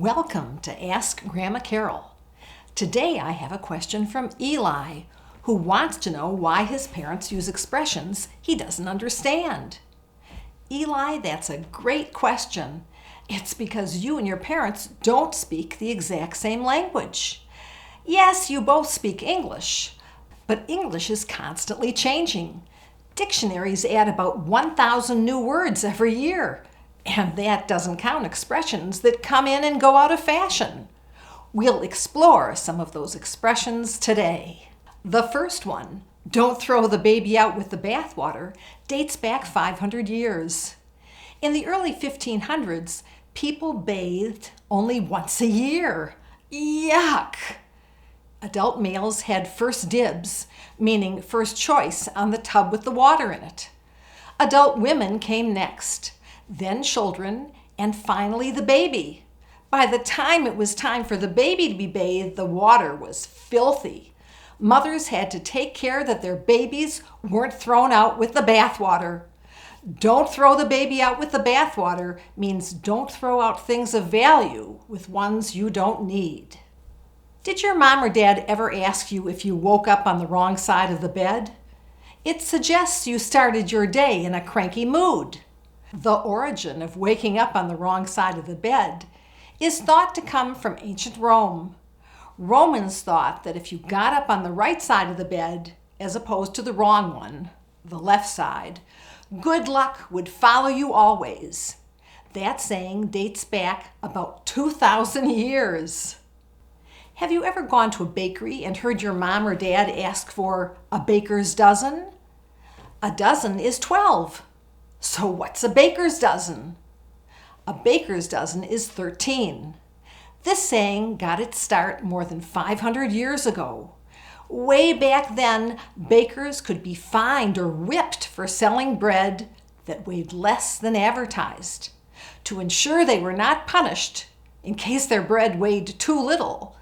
Welcome to Ask Grandma Carol. Today I have a question from Eli, who wants to know why his parents use expressions he doesn't understand. Eli, that's a great question. It's because you and your parents don't speak the exact same language. Yes, you both speak English, but English is constantly changing. Dictionaries add about 1,000 new words every year. And that doesn't count expressions that come in and go out of fashion. We'll explore some of those expressions today. The first one, don't throw the baby out with the bathwater, dates back 500 years. In the early 1500s, people bathed only once a year. Yuck! Adult males had first dibs, meaning first choice on the tub with the water in it. Adult women came next. Then children, and finally the baby. By the time it was time for the baby to be bathed, the water was filthy. Mothers had to take care that their babies weren't thrown out with the bathwater. Don't throw the baby out with the bathwater means don't throw out things of value with ones you don't need. Did your mom or dad ever ask you if you woke up on the wrong side of the bed? It suggests you started your day in a cranky mood. The origin of waking up on the wrong side of the bed is thought to come from ancient Rome. Romans thought that if you got up on the right side of the bed, as opposed to the wrong one, the left side, good luck would follow you always. That saying dates back about 2,000 years. Have you ever gone to a bakery and heard your mom or dad ask for a baker's dozen? A dozen is 12. So what's a baker's dozen? A baker's dozen is 13. This saying got its start more than 500 years ago. Way back then, bakers could be fined or whipped for selling bread that weighed less than advertised. To ensure they were not punished, in case their bread weighed too little,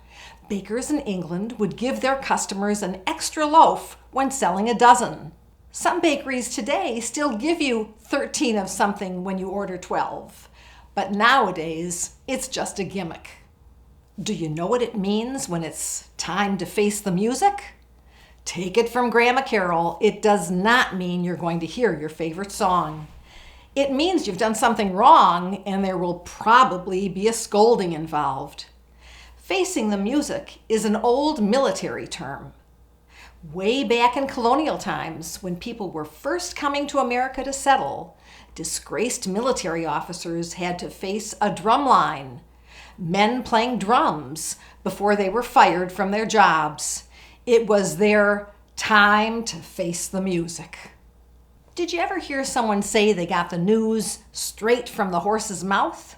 bakers in England would give their customers an extra loaf when selling a dozen. Some bakeries today still give you 13 of something when you order 12, but nowadays it's just a gimmick. Do you know what it means when it's time to face the music? Take it from Grandma Carol, it does not mean you're going to hear your favorite song. It means you've done something wrong and there will probably be a scolding involved. Facing the music is an old military term. Way back in colonial times, when people were first coming to America to settle, disgraced military officers had to face a drum line, men playing drums before they were fired from their jobs. It was their time to face the music. Did you ever hear someone say they got the news straight from the horse's mouth?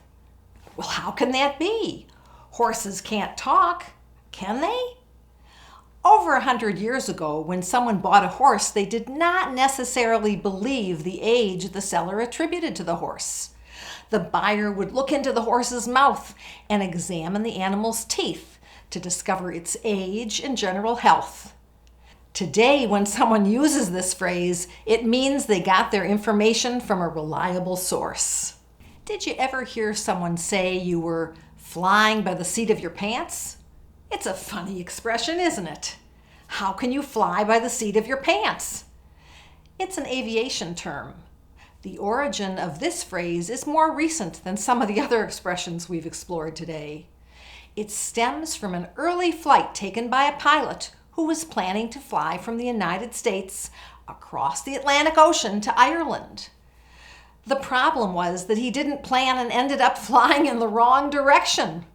Well, how can that be? Horses can't talk, can they? Over 100 years ago, when someone bought a horse, they did not necessarily believe the age the seller attributed to the horse. The buyer would look into the horse's mouth and examine the animal's teeth to discover its age and general health. Today, when someone uses this phrase, it means they got their information from a reliable source. Did you ever hear someone say you were flying by the seat of your pants? It's a funny expression, isn't it? How can you fly by the seat of your pants? It's an aviation term. The origin of this phrase is more recent than some of the other expressions we've explored today. It stems from an early flight taken by a pilot who was planning to fly from the United States across the Atlantic Ocean to Ireland. The problem was that he didn't plan and ended up flying in the wrong direction.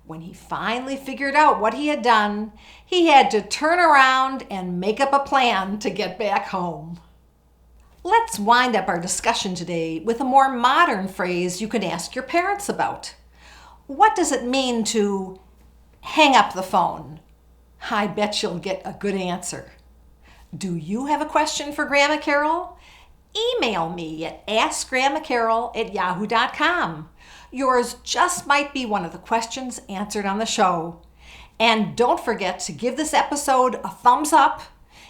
When he finally figured out what he had done, he had to turn around and make up a plan to get back home. Let's wind up our discussion today with a more modern phrase you can ask your parents about. What does it mean to hang up the phone? I bet you'll get a good answer. Do you have a question for Grandma Carol? Email me at askgrandmacarol@yahoo.com. Yours just might be one of the questions answered on the show. And don't forget to give this episode a thumbs up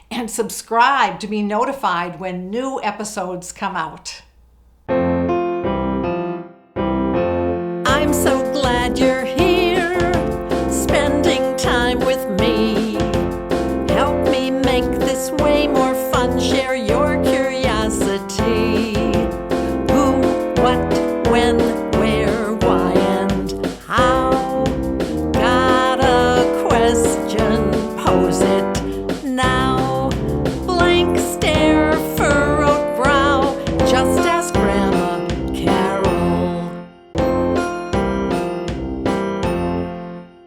and subscribe to be notified when new episodes come out.